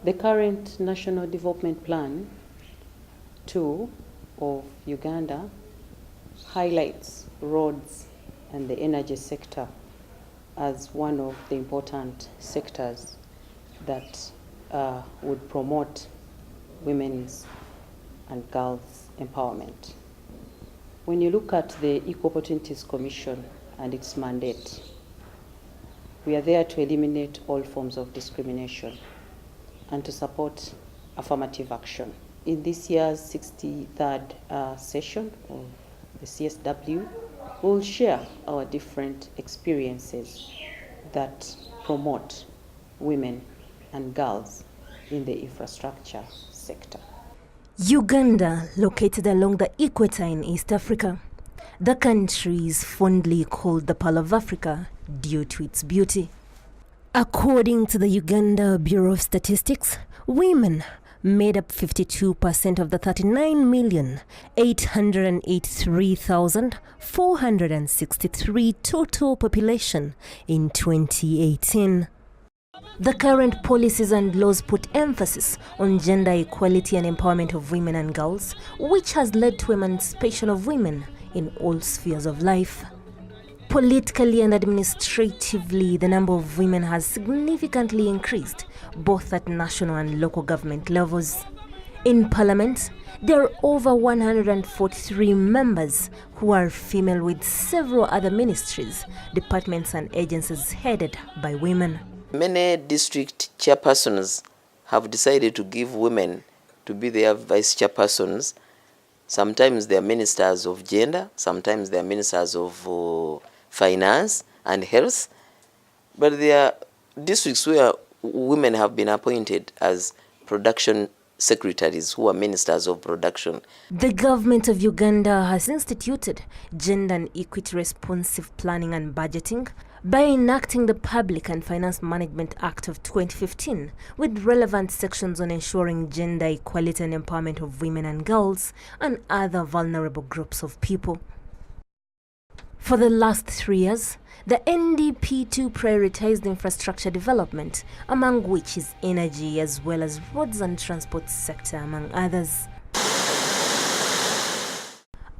The current National Development Plan 2 of Uganda highlights roads and the energy sector as one of the important sectors that would promote women's and girls' empowerment. When you look at the Equal Opportunities Commission and its mandate, we are there to eliminate all forms of discrimination and to support affirmative action. In this year's 63rd session of the CSW, we'll share our different experiences that promote women and girls in the infrastructure sector. Uganda, located along the equator in East Africa, the country is fondly called the Pearl of Africa due to its beauty. According to the Uganda Bureau of Statistics, women made up 52% of the 39,883,463 total population in 2018. The current policies and laws put emphasis on gender equality and empowerment of women and girls, which has led to emancipation of women in all spheres of life. Politically and administratively, the number of women has significantly increased, both at national and local government levels. In Parliament, there are over 143 members who are female, with several other ministries, departments and agencies headed by women. Many district chairpersons have decided to give women to be their vice chairpersons. Sometimes they are ministers of gender, sometimes they are ministers of finance and health, but there are districts where women have been appointed as production secretaries who are ministers of production. The government of Uganda has instituted gender and equity responsive planning and budgeting by enacting the Public and Finance Management Act of 2015 with relevant sections on ensuring gender equality and empowerment of women and girls and other vulnerable groups of people. For the last 3 years, the NDP2 prioritized infrastructure development, among which is energy as well as roads and transport sector, among others.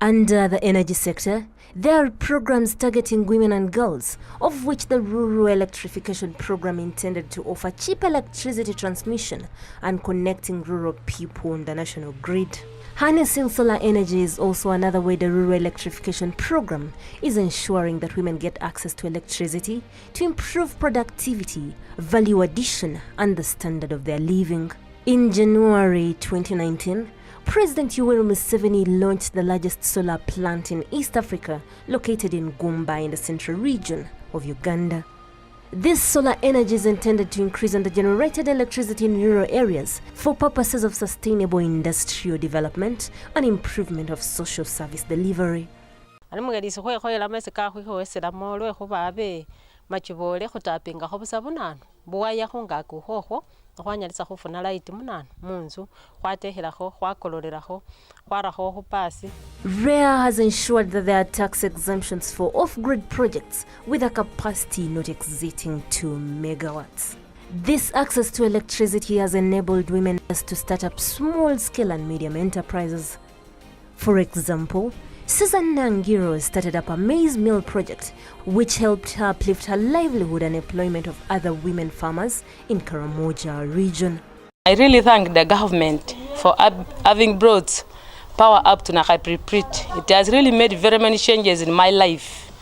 Under the energy sector, there are programs targeting women and girls, of which the Rural Electrification Program intended to offer cheap electricity transmission and connecting rural people on the national grid. Harnessing solar energy is also another way the Rural Electrification Program is ensuring that women get access to electricity to improve productivity, value addition, and the standard of their living. In January 2019, President Yoweri Museveni launched the largest solar plant in East Africa, located in Gumba in the central region of Uganda. This solar energy is intended to increase under-generated electricity in rural areas for purposes of sustainable industrial development and improvement of social service delivery. REA has ensured that there are tax exemptions for off-grid projects with a capacity not exceeding 2 megawatts. This access to electricity has enabled women to start up small-scale and medium enterprises. For example, Susan Nangiro started up a maize mill project, which helped her uplift her livelihood and employment of other women farmers in Karamoja region. I really thank the government for having brought power up to Nakapriprit. It has really made very many changes in my life.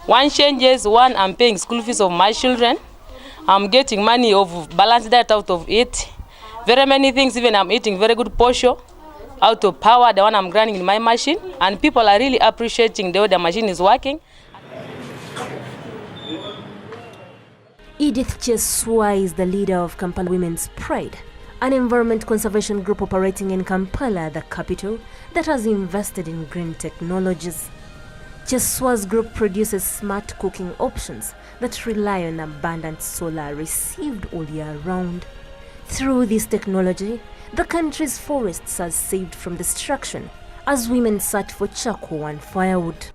One change is, I'm paying school fees of my children. I'm getting money of balanced diet out of it. Very many things, even I'm eating very good portion out of power, the one I'm grinding in my machine, and people are really appreciating the way the machine is working. Edith Cheswa is the leader of Kampala Women's Pride, an environment conservation group operating in Kampala, the capital, that has invested in green technologies. Cheswa's group produces smart cooking options that rely on abundant solar received all year round. Through this technology, the country's forests are saved from destruction as women search for charcoal and firewood.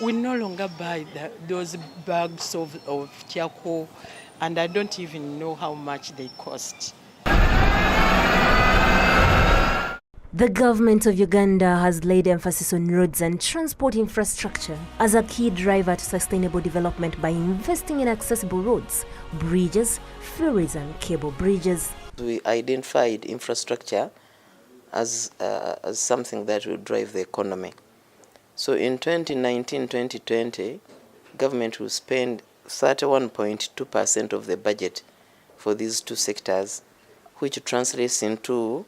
We no longer buy those bags of charcoal, and I don't even know how much they cost. The government of Uganda has laid emphasis on roads and transport infrastructure as a key driver to sustainable development by investing in accessible roads, bridges, ferries and cable bridges. We identified infrastructure as something that will drive the economy. So in 2019-2020, government will spend 31.2% of the budget for these two sectors, which translates into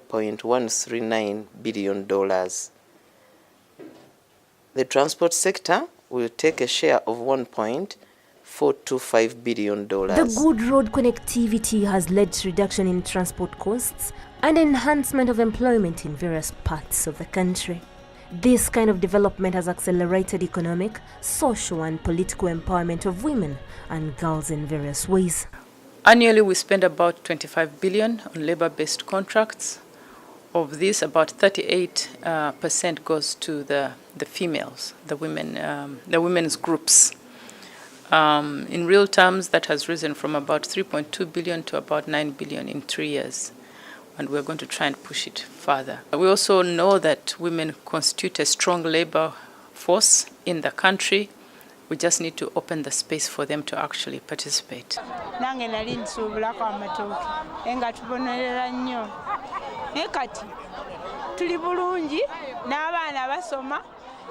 $0.139 billion. The transport sector will take a share of $1.425 billion. The good road connectivity has led to reduction in transport costs and enhancement of employment in various parts of the country. This kind of development has accelerated economic, social and political empowerment of women and girls in various ways. Annually, we spend about 25 billion on labor-based contracts. Of this, about 38% goes to the females, the women's groups. In real terms, that has risen from about 3.2 billion to about 9 billion in 3 years. And we're going to try and push it further. We also know that women constitute a strong labor force in the country. We just need to open the space for them to actually participate. Nange nali nsuubulako amatooke enga tubonerera nnyo naye kati tuli bulungi n'abaana basoma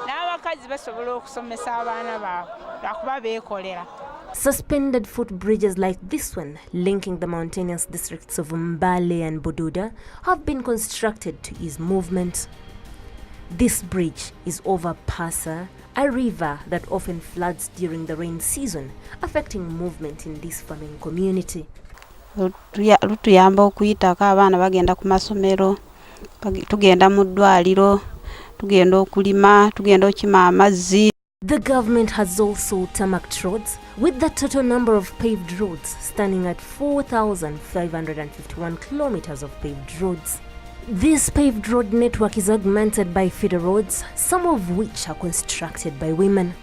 n'abakazi basobola okusomesa abaana baabwe lwakuba beekolera. Suspended footbridges like this one, linking the mountainous districts of Mbale and Bududa, have been constructed to ease movement. This bridge is over Pasa, a river that often floods during the rain season, affecting movement in this farming community. Lutuyamba okuyitako abaana bagenda ku masomero, tugenda mu ddwaliro, tugenda okulima, tugenda okima amazzi. The government has also tarmacked roads, with the total number of paved roads standing at 4,551 kilometers of paved roads. This paved road network is augmented by feeder roads, some of which are constructed by women.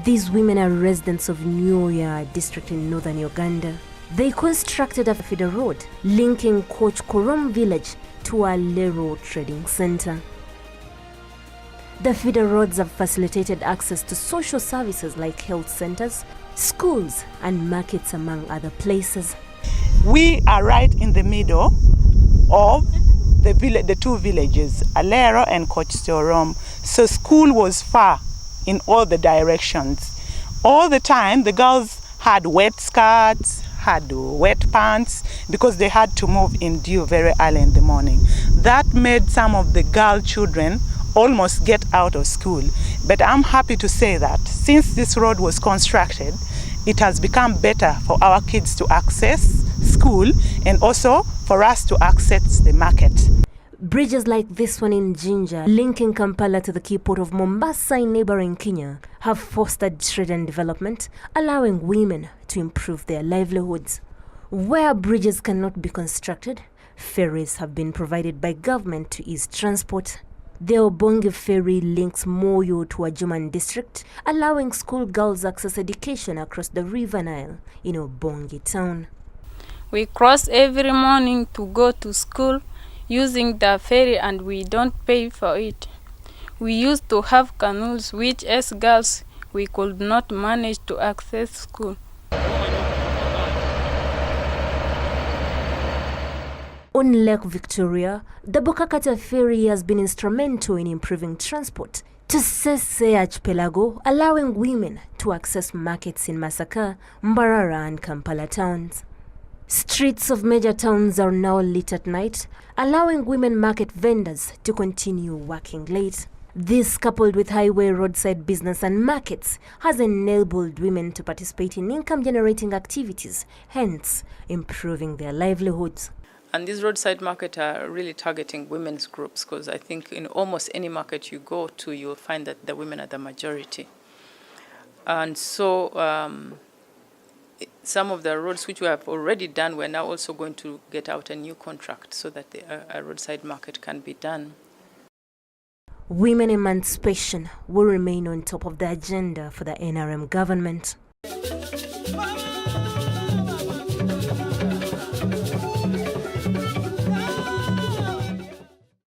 These women are residents of Nyoya district in northern Uganda. They constructed a feeder road linking Koch Korom village to a Lero trading center. The feeder roads have facilitated access to social services like health centers, schools, and markets, among other places. We are right in the middle of the two villages, Alero and Kochtorom. So school was far in all the directions. All the time, the girls had wet skirts, had wet pants, because they had to move in dew very early in the morning. That made some of the girl children almost get out of school. But I'm happy to say that since this road was constructed, it has become better for our kids to access school and also for us to access the market. Bridges like this one in Jinja, linking Kampala to the key port of Mombasa in neighboring Kenya, have fostered trade and development, allowing women to improve their livelihoods. Where bridges cannot be constructed, ferries have been provided by government to ease transport. The Obongi ferry links Moyo to Ajuman district, allowing schoolgirls access education across the River Nile in Obongi town. We cross every morning to go to school using the ferry, and we don't pay for it. We used to have canoes which as girls we could not manage to access school. On Lake Victoria, the Bokakata ferry has been instrumental in improving transport to Sese Archipelago, allowing women to access markets in Masaka, Mbarara and Kampala towns. Streets of major towns are now lit at night, allowing women market vendors to continue working late. This, coupled with highway roadside business and markets, has enabled women to participate in income-generating activities, hence improving their livelihoods. And these roadside markets are really targeting women's groups, because I think in almost any market you go to, you'll find that the women are the majority. And so some of the roads which we have already done, we're now also going to get out a new contract so that a roadside market can be done. Women emancipation will remain on top of the agenda for the NRM government.